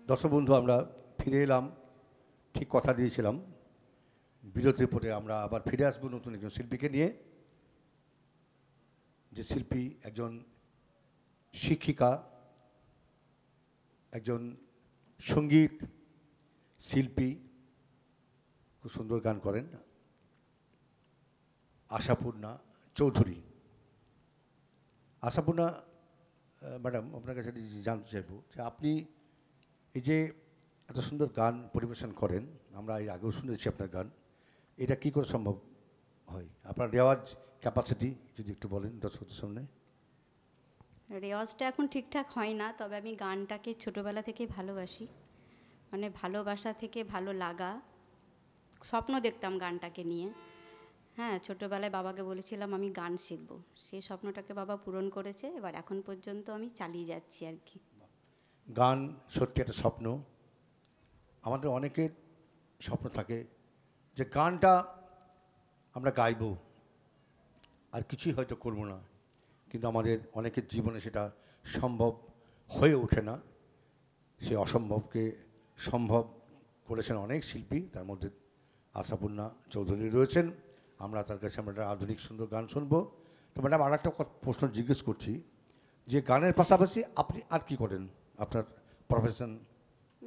দর্শক বন্ধু, আমরা ফিরে এলাম। ঠিক কথা দিয়েছিলাম, বিরতির পরে আমরা আবার ফিরে আসবো নতুন একজন শিল্পীকে নিয়ে। যে শিল্পী একজন শিক্ষিকা, একজন সঙ্গীত শিল্পী, খুব সুন্দর গান করেন, আশাপূর্ণা চৌধুরী। আশাপূর্ণা ম্যাডাম, আপনার কাছে জানতে চাইব যে আপনি এই যে এত সুন্দর গান পরিবেশন করেন, আমরা এর আগেও শুনেছি আপনার গান, এটা কী করে সম্ভব হয়? আপনার রেওয়াজ ক্যাপাসিটি যদি একটু বলেন দর্শকদের সামনে। রেওয়াজটা এখন ঠিকঠাক হয় না, তবে আমি গানটাকে ছোটোবেলা থেকেই ভালোবাসি। মানে ভালোবাসা থেকে ভালো লাগা, স্বপ্ন দেখতাম গানটাকে নিয়ে। হ্যাঁ, ছোটোবেলায় বাবাকে বলেছিলাম আমি গান শিখব, সেই স্বপ্নটাকে বাবা পূরণ করেছে। এবার এখন পর্যন্ত আমি চালিয়ে যাচ্ছি আর কি। গান সত্যি একটা স্বপ্ন। আমাদের অনেকের স্বপ্ন থাকে যে গানটা আমরা গাইব, আর কিছুই হয়তো করব না, কিন্তু আমাদের অনেকের জীবনে সেটা সম্ভব হয়ে ওঠে না। সে অসম্ভবকে সম্ভব করেছেন অনেক শিল্পী, তার মধ্যে আশাপূর্ণা চৌধুরী রয়েছেন। আমরা তার কাছে আমরা একটা আধুনিক সুন্দর গান শুনবো। তো ম্যাডাম, আর একটা প্রশ্ন জিজ্ঞেস করছি, যে গানের পাশাপাশি আপনি আর কি করেন? আপনার প্রফেশন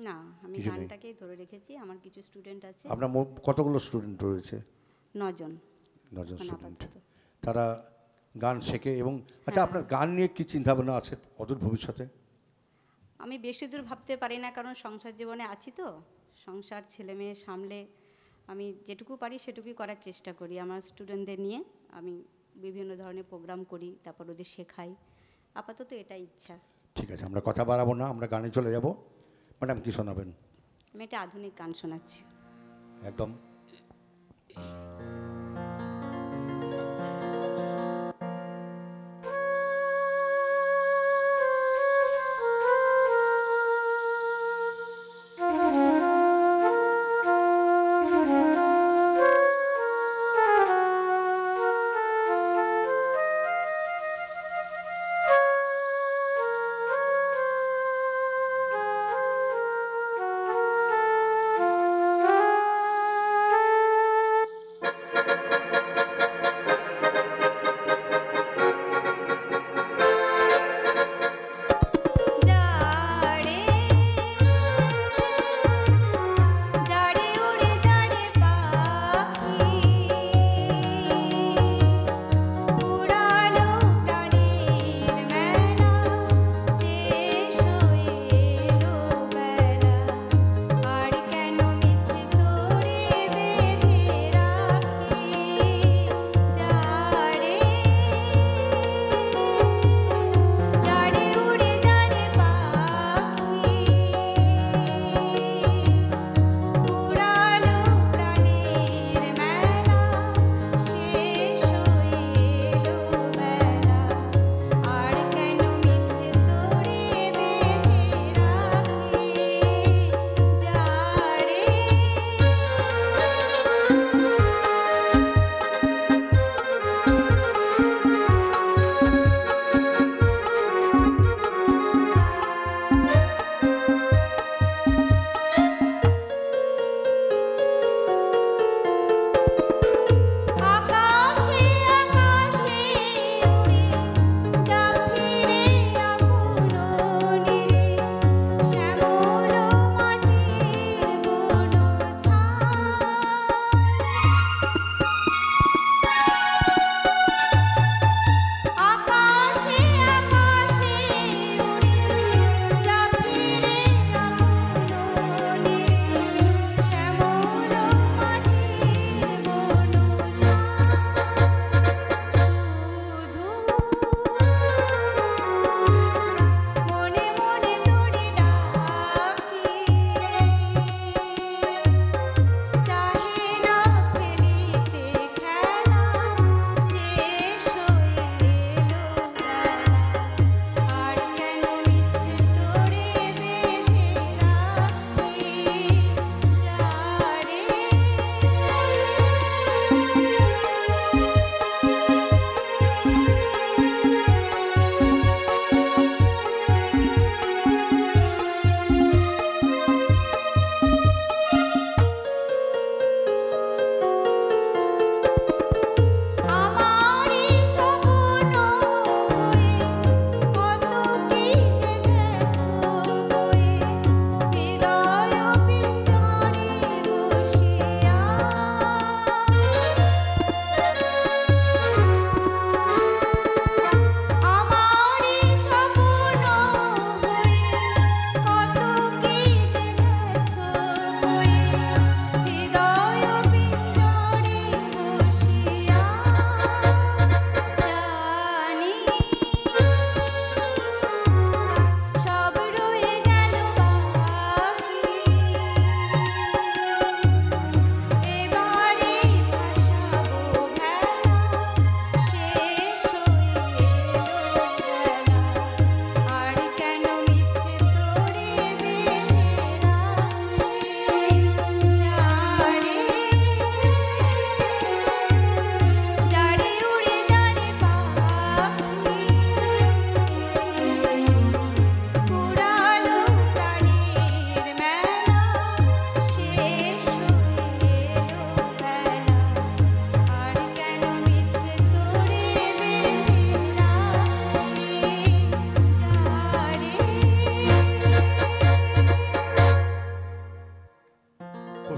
না, আমি কিছু নেই? গানটাকেই ধরে রেখেছি। আমার কিছু স্টুডেন্ট আছে, আপনার কতগুলো স্টুডেন্ট রয়েছে? 9 জন 9 জন এখন স্টুডেন্ট। আপাতত। তারা গান শেখে এবং আচ্ছা, হ্যাঁ, আপনার গান নিয়ে কী চিন্তাভাবনা আছে অদূর ভবিষ্যতে? আমি বেশি দূর ভাবতে পারি না, কারণ সংসার জীবনে আছি তো। সংসার ছেলে মেয়ে সামলে আমি যেটুকু পারি সেটুকুই করার চেষ্টা করি। আমার স্টুডেন্টদের নিয়ে আমি বিভিন্ন ধরনের প্রোগ্রাম করি, তারপর ওদের শেখাই। আপাতত এটাই ইচ্ছা। ঠিক আছে, আমরা কথা বাড়াবো না, আমরা গানে চলে যাব। ম্যাডাম, কী শোনাবেন? আমি একটা আধুনিক গান শোনাচ্ছি। একদম।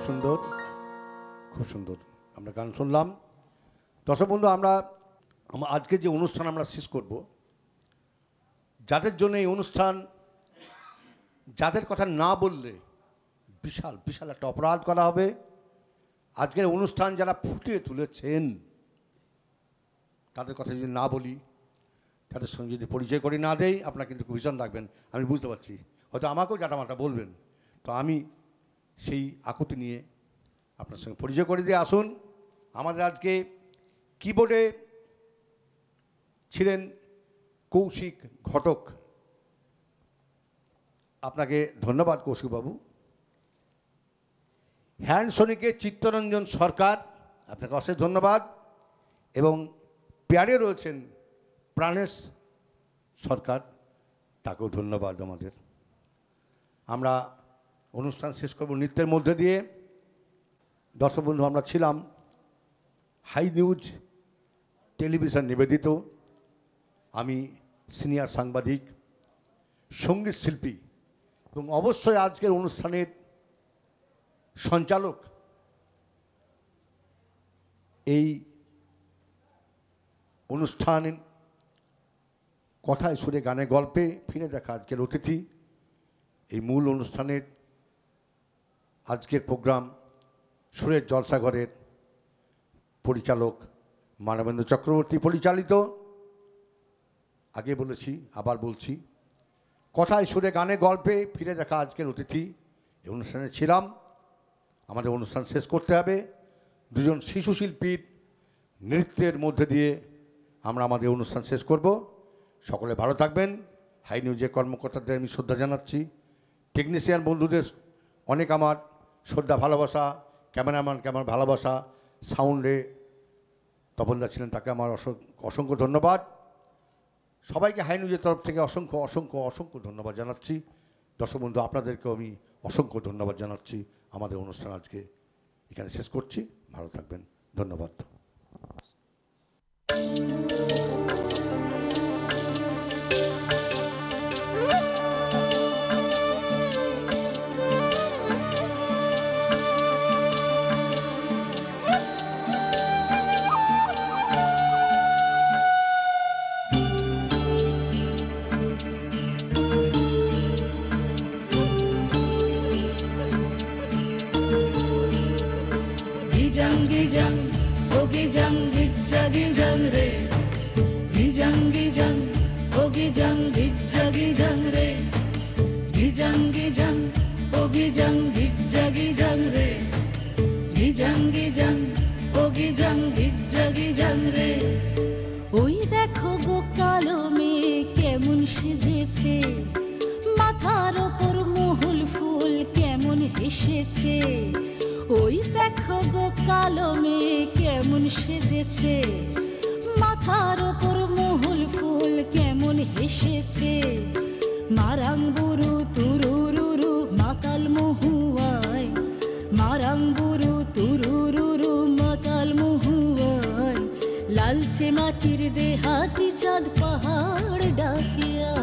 সুন্দর, খুব সুন্দর আমরা গান শুনলাম। দর্শক বন্ধু, আমরা আজকে যে অনুষ্ঠান আমরা শেষ করব, যাদের জন্য এই অনুষ্ঠান, যাদের কথা না বললে বিশাল বিশাল একটা অপরাধ করা হবে, আজকের অনুষ্ঠান যারা ফুটিয়ে তুলেছেন তাদের কথা যদি না বলি, তাদের সঙ্গে যদি পরিচয় করে না দেই, আপনারা কিন্তু খুব ভীষণ রাখবেন। আমি বুঝতে পারছি হয়তো আমাকেও জাটামাটা বলবেন, তো আমি সেই আকুতি নিয়ে আপনার সঙ্গে পরিচয় করে দিয়ে আসুন। আমাদের আজকে কিবোর্ডে ছিলেন কৌশিক ঘটক, আপনাকে ধন্যবাদ কৌশিকবাবু। হ্যান্ডসনিকে চিত্তরঞ্জন সরকার, আপনাকে অশেষ ধন্যবাদ। এবং পেয়ারে রয়েছেন প্রাণেশ সরকার, তাকেও ধন্যবাদ আমাদের। আমরা অনুষ্ঠান শেষ করব নৃত্যের মধ্যে দিয়ে। দর্শক বন্ধু, আমরা ছিলাম হাই নিউজ টেলিভিশন নিবেদিত। আমি সিনিয়র সাংবাদিক, সঙ্গীত শিল্পী এবং অবশ্যই আজকের অনুষ্ঠানের সঞ্চালক। এই অনুষ্ঠান কথায় সুরে গানে গল্পে ফিরে দেখা আজকের অতিথি, এই মূল অনুষ্ঠানের আজকের প্রোগ্রাম সুরের জলসাঘরের পরিচালক মানবেন্দ্র চক্রবর্তী পরিচালিত। আগে বলেছি, আবার বলছি, কথায় সুরে গানে গল্পে ফিরে দেখা আজকের অতিথি। এই অনুষ্ঠানে ছিলাম। আমাদের অনুষ্ঠান শেষ করতে হবে। দুজন শিশু শিল্পীর নৃত্যের মধ্যে দিয়ে আমরা আমাদের অনুষ্ঠান শেষ করব। সকলে ভালো থাকবেন। হাই নিউজের কর্মকর্তাদের আমি শ্রদ্ধা জানাচ্ছি, টেকনিশিয়ান বন্ধুদের অনেক আমার শ্রদ্ধা ভালোবাসা, ক্যামেরাম্যানকে আমার ভালোবাসা, সাউন্ডে তপনদা ছিলেন, তাকে আমার অসংখ্য ধন্যবাদ। সবাইকে হাই নিউজের তরফ থেকে অসংখ্য অসংখ্য অসংখ্য ধন্যবাদ জানাচ্ছি। দর্শক বন্ধু, আপনাদেরকেও আমি অসংখ্য ধন্যবাদ জানাচ্ছি। আমাদের অনুষ্ঠান আজকে এখানে শেষ করছি। ভালো থাকবেন, ধন্যবাদ। Gijang, oh gijang, gijja gijang re. Gijang, gijang, oh gijang, gijja gijang re. Gijang, gijang, oh gijang, gijja gijang re. Gijang, gijang, oh gijang, gijja gijang re. ওই দেখো গো কালো মেয়ে কেমন সেজেছে, মাথার ওপর মহুল ফুল কেমন হেসেছে। ওই দেখো গো কালো মেয়ে কেমন সেজেছে, মাথার ওপর মহুল ফুল কেমন হেসেছে। মারাং বুরু তুরুরুরু মাতাল মহুয়ায়, মারাং বুরু তুরুরুরু মাতাল মহুয়ায়। লালচে মাটির দেহাতি চাঁদ পাহাড় ডাকিয়া।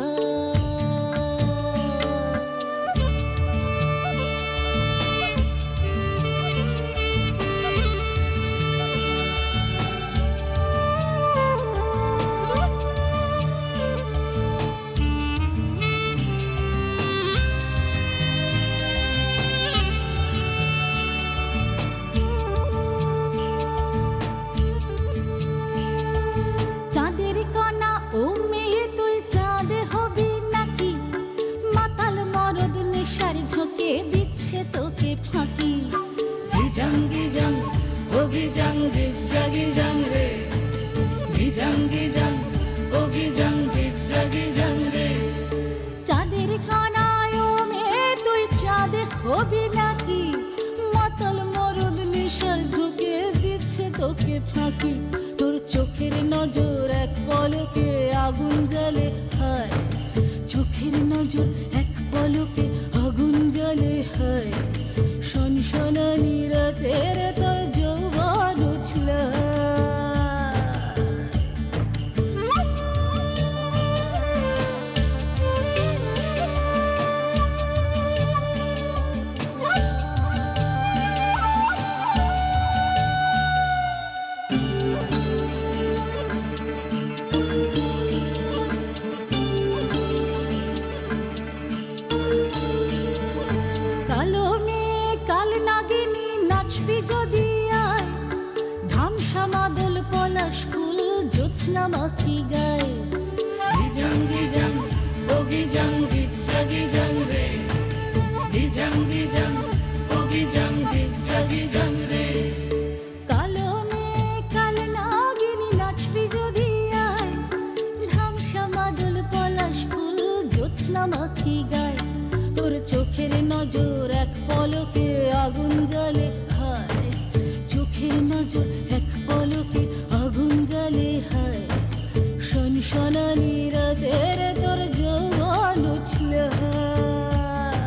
Gijang, gijang, oh gijang, gijja gijang re. Gijang, gijang, oh gijang, gijja gijang re. চাঁদের খানায় ও মেয়ে তুই চাঁদে হবি নাকি, মাতাল মরদ নেশার ঝুঁকে দিচ্ছে তোকে ফাঁকি। তোর চোখের নজর এক পলকে আগুন জ্বলে, হায় চোখের নজর এক পলকে আগুন জ্বলে, হায় সনসনানি রাতের তোর যৌবন উছল। নাচবি যদি আয়, ধামসা মাদল পলাশ ফুল জ্যোৎস্না মাখি গায়ে। গিজাং গিজাং ও গিজাং গিজ্জা গিজাং রে, গিজাং গিজাং ও গিজাং গিজ্জা গিজাং রে। কালো মেয়ে কাল নাগিনী নাচবি যদি আয়, ধামসা মাদল পলাশ ফুল জ্যোৎস্না মাখি গায়। তোর চোখের নজর এক পলকে আগুন জ্বলে হায়, চোখের নজর এক পলকে আগুন জ্বলে হায়। শনশনানি রাতের তোর জওয়ান উছলে হায়।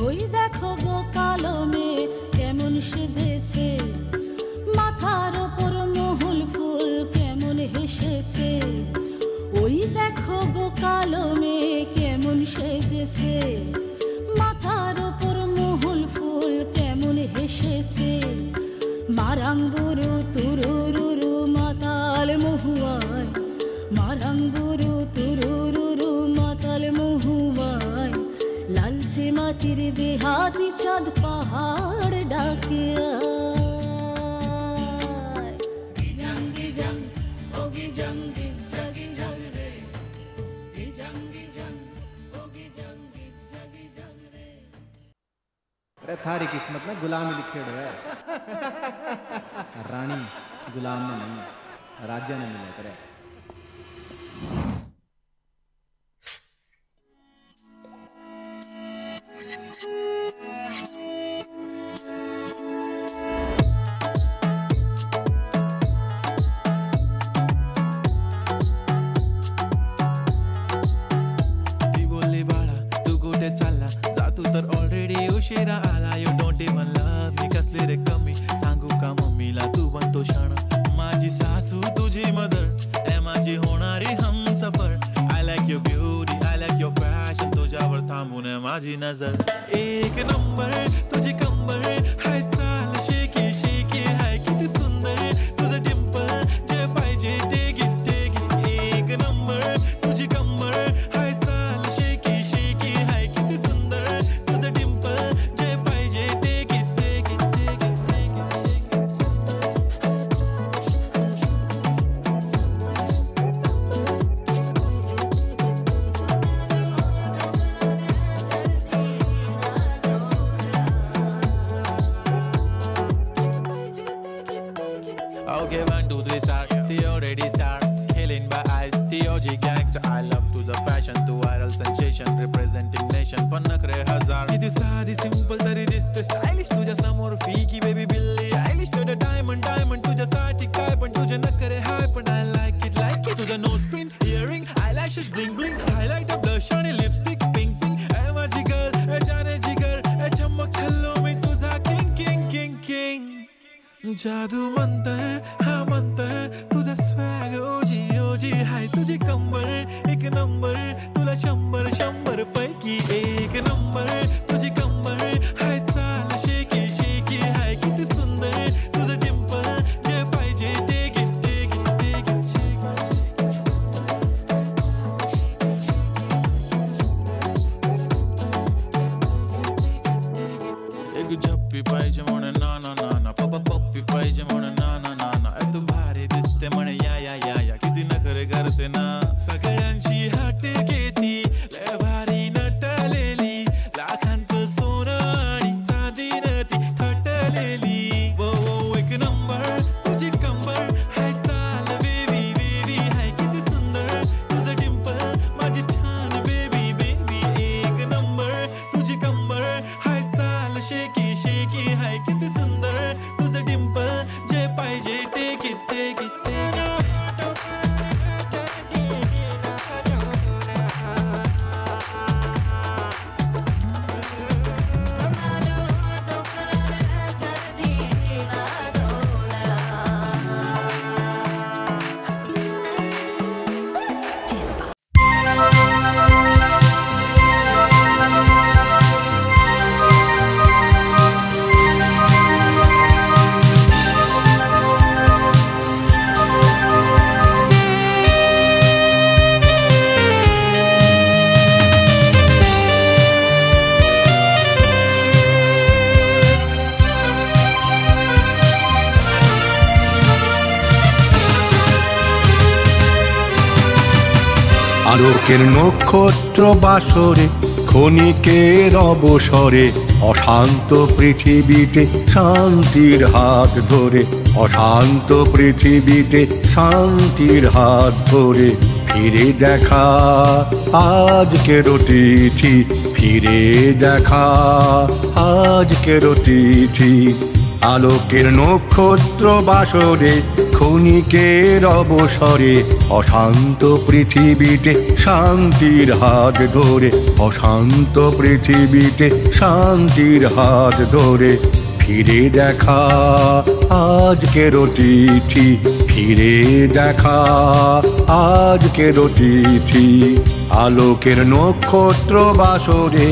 ওই দেখো গো কালো মেয়ে কেমন সেজেছে, মাথার ওপর মহুল ফুল কেমন হেসেছে। ওই দেখো গো কালো মেয়ে কেমন সেজেছে, মাথার ওপর মহুল ফুল কেমন হেসেছে। মারাঙ্গুরু তুরুরুরু মাতাল মহুয়ায়, মারাঙ্গুরু তুরুরুরু মাতাল মহুয়ায়। লালচে মাটির দেহাতি চাঁদ পাহাড় ডাকে আয়। গিজাং গিজাং ও গিজাং গিজ্জা গিজাং রে, গিজাং গিজাং ও গিজাং গিজ্জা গিজাং রে। अरे थारी किस्मत में गुलामी लिखे है। रानी गुलाम ने नहीं, राजा ने मिले करे। ती बोलली बाळा तू कुठे चालला, जा तू तर ऑलरेडी उशिरा आला. यू डोंट इवन लव्ह मी, कसली रे कमी सांगू का मम्मीला तू बनतो शाणा. माझी सासू तुझी मदर ए माझी होणारी Humsafar. I like your beauty, I like your fashion, तुझ्यावर थांबून आहे माझी नजर. एक नंबर तुझी कंबर हाय, चाल शेकी शेकी हाय, किती सुंदर तुझं डिंपल, जे पाहिजे ते घे ते घे. एक नंबर तुझी कंबर हाय, चाल शेकी शेकी हाय, किती सुंदर तुझं डिंपल, जे पाहिजे ते घे ते घे ते घे ते घे. Okay, 1, 2, 3 start. The already start. Killing by eyes. The OG gangster. I love to the passion, to viral sensation, representing nation. पन्नकरे हजार. किती साधी simple तरी दिसते stylish. तुझ्या समोर फीकी baby बिल्ली आयलिश. तुझं diamond diamond तुझ्यासाठी काय पण तुझे नखरे हाय पण I like it like it. तुझं nose pin, earring, eyelashes bling bling, highlighter, blush आणि lipstick pink pink. ए माझी girl, ए जाने जिगर, ए चमक छल्लो मी तुझा king king king king. जादू मंतर हा मंतर, तुझा स्वॅग ओजी ओजी हाय, तुझी कंबर एक नंबर, तुला 100 100 पैकी एक नंबर. तुझी कंबर हाय, चाल शेकी शेकी हाय, किती सुंदर तुझं डिंपल, जे पाहिजे ते घे ते घे ते घे. एक झप्पी पाहिजे म्हणे ना ना ना ना, पप्पा पप्पी पाहिजे म्हणे ना ना ना ना. तू भारी दिसते म्हणे या या या या, किती नखरे करते ना. सगळ्यांची हाट घेती लय भारी नटलेली, लाखांचं सोनं आणि चांदीनं ती थटलेली. वो वो एक नंबर तुझी कंबर हाय, चाल बेबी बेबी हाय, किती सुंदर तुझं डिंपल, माझी छान बेबी बेबी. एक नंबर तुझी कंबर हाय, चाल शेकी शेकी हाय, किती सुंदर तुझं डिंपल, जे पाहिजे আলোকের নক্ষত্র বাসরে ক্ষণিকের অবসরে অশান্ত পৃথিবীতে শান্তির হাত ধরে, অশান্ত পৃথিবীতে শান্তির হাত ধরে ফিরে দেখা আজকের তিথি, ফিরে দেখা আজকের তিথি। আলোকের নক্ষত্র বাসরে ক্ষণিকের অবসরে অশান্ত পৃথিবীতে শান্তির হাত ধরে, অশান্ত পৃথিবীতে শান্তির হাত ধরে ফিরে দেখা আজকের তিথি, ফিরে দেখা আজকের তিথি। আলোকের নক্ষত্র বাসরে